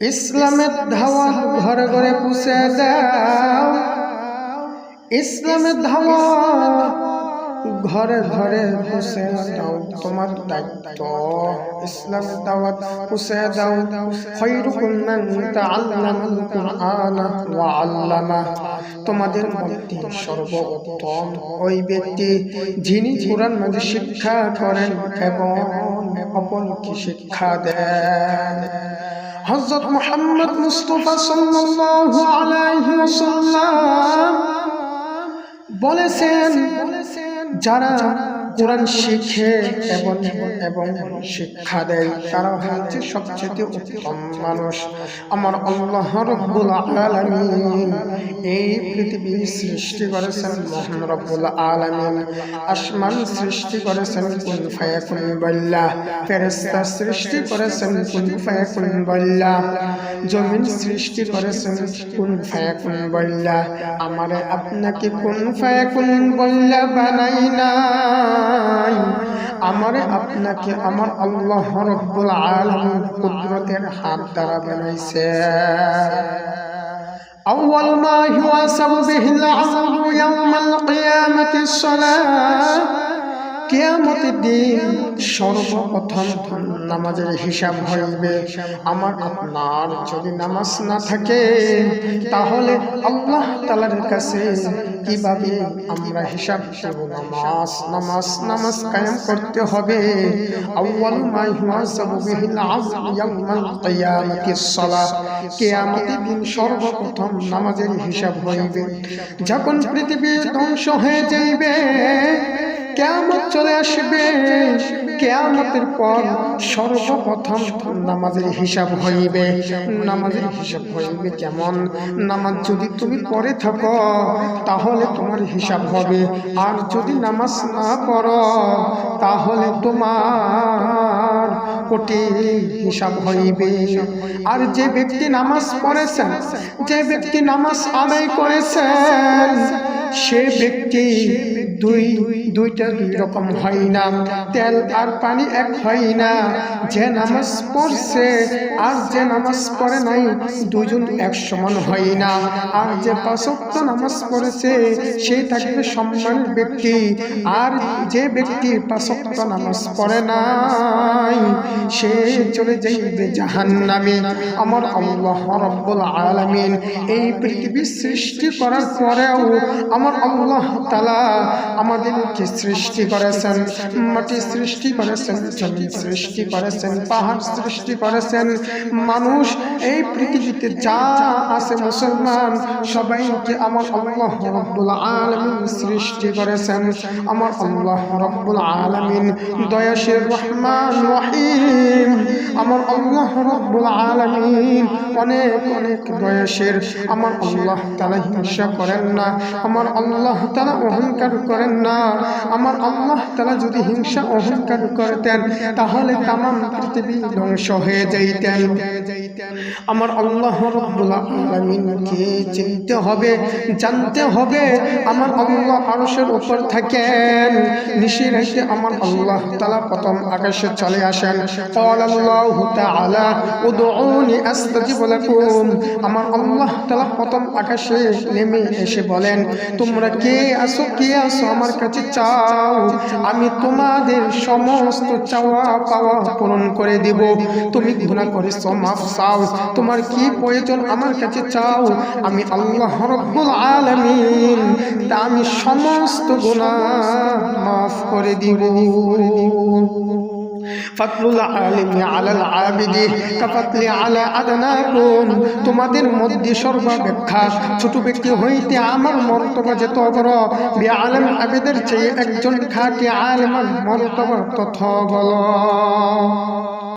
ইসলামের ধাওয়া ঘরে ঘরে পৌঁছে দাও। ইসলামের ধাওয়া ঘরে ঘরে পৌঁছে দাও, তোমার দায়িত্ব। ইসলামের দাওয়াত পৌঁছে দাও। খায়রুকুম মান তাআল্লামাল কুরআনা ওয়া আল্লামা। তোমাদের মধ্যে সর্বোত্তম ওই ব্যক্তি যিনি কুরআন মাঝে শিক্ষা করেন এবং অপরকে শিক্ষা দেন। হযরত মুহাম্মদ মুস্তাফা সাল্লাল্লাহু আলাইহি ওয়াসাল্লাম বলেছেন, যারা কোরআন শিখে এবং শিক্ষা দেয় তারা হচ্ছে সবচেয়ে উত্তম মানুষ। আমার আল্লাহ রাব্বুল আলামিন এই পৃথিবী সৃষ্টি করেছেন, মহান রাব্বুল আলামিন আসমান সৃষ্টি করেছেন কুন ফায়াকুন বিল্লাহ, ফেরেশতা সৃষ্টি করেছেন কুন ফায়াকুন বিল্লাহ, জমিন সৃষ্টি করেছেন কুন ফায়াকুন বিল্লাহ। আমারে আপনাকে কুন ফায়াকুন বিল্লাহ বানাই না, আমারে আপনাকে আমার আল্লাহ রাব্বুল আলামিন কুদরতের হাত দ্বারা বানাইছে। আউয়াল মা ইউহাসাবু বিহিল আবদু ইয়াওমাল কিয়ামাতি সলাত। কিয়ামতের দিন সর্বপ্রথম নামাজের হিসাব হইবে। আমার আপনার যদি নামাজ না থাকে তাহলে আল্লাহ তাআলার কাছে কিভাবে আমরা হিসাব দেব? নামাজ কায়েম করতে হবে। আউয়াল মা ইউহাসাবু বিহিল আবদু ইয়াওমাল কিয়ামাতিস সালাত। কিয়ামতের দিন সর্বপ্রথম নামাজের হিসাব হইবে। যখন পৃথিবী ধ্বংস হয়ে যাইবে, কিয়ামত চলে আসবে, কিয়ামতের পর সর্বপ্রথম নামাজের হিসাব হইবে। নামাজের হিসাব হইবে কেমন? নামাজ যদি তুমি পড়ে থাকো তাহলে তোমার হিসাব হবে, আর যদি নামাজ না পড়ো তাহলে তোমার কঠিন হিসাব হইবে। আর যে ব্যক্তি নামাজ পড়েছেন, যে ব্যক্তি নামাজ আদায় করেছেন, সে ব্যক্তি দুইটা দুই রকম হয় না, তেল আর পানি এক হয় না। যে নামাজ পড়ছে আর যে নামাজ পড়ে নাই দুজন এক সমান হয় না। আর যে পাঁচ ওয়াক্ত নামাজ পড়েছে সে থাকবে সম্মানের ব্যক্তি, আর যে ব্যক্তি পাঁচ ওয়াক্ত নামাজ পড়ে নাই সে চলে যাইবে জাহান্নামে। আমার আল্লাহ রাব্বুল আলামিন এই পৃথিবী সৃষ্টি করার পরেও আমার আল্লাহ তাআলা আমাদেরকে সৃষ্টি করেছেন, মাটি সৃষ্টি করেছেন, জমিন সৃষ্টি করেছেন, পাহাড় সৃষ্টি করেছেন। মানুষ এই পৃথিবীতে যা আছে মুসলমান সবাইকে আমার আল্লাহ রাব্বুল আলামিন সৃষ্টি করেছেন। আমার আল্লাহ রাব্বুল আলামিন দয়াশীল রহমান রহিম। আমার আল্লাহ রাব্বুল আলামিন অনেক অনেক দয়াশীল। আমার আল্লাহ তাআলা হিংসা করেন না, আমার আল্লাহ তাআলা অহংকার করেন না। আমার আল্লাহ তাআলা যদি হিংসা অহংকার করতেন তাহলে তামাম পৃথিবী ধ্বংস হয়ে যাইতেন। আমার আল্লাহ রাব্বুল আলামিনকে চিনতে হবে, জানতে হবে। আমার আল্লাহ আরশের উপর থাকেন, নিশিরাতে আমার আল্লাহ তাআলা প্রথম আকাশে চলে আসেন। ক্বালাল্লাহু তাআলা উদউনি আস্তাজিব লাকুম। আমার আল্লাহ তাআলা প্রথম আকাশে নেমে এসে বলেন, তোমরা কে আসো আমার কাছে চাও, আমি তোমাদের সমস্ত চাওয়া পাওয়া পূরণ করে দেব। তুমি গুনাহ করেছো, মাফ চাও, তোমার কি প্রয়োজন আমার কাছে চাও, আমি আল্লাহ রাব্বুল আলামিন তা আমি সমস্ত গুনাহ মাফ করে দিব। ফাতলুল আলিমি আলাল আবিদি কাফাতলি আলা আদনাকুম। তোমাদের মধ্যে সর্বাপেক্ষা ছোট ব্যক্তি হইতে আমার মর্তবা যত বড়, বিআলেম আবিদের চেয়ে একজন খাঁটি আলেমের মর্তবা তত বড়।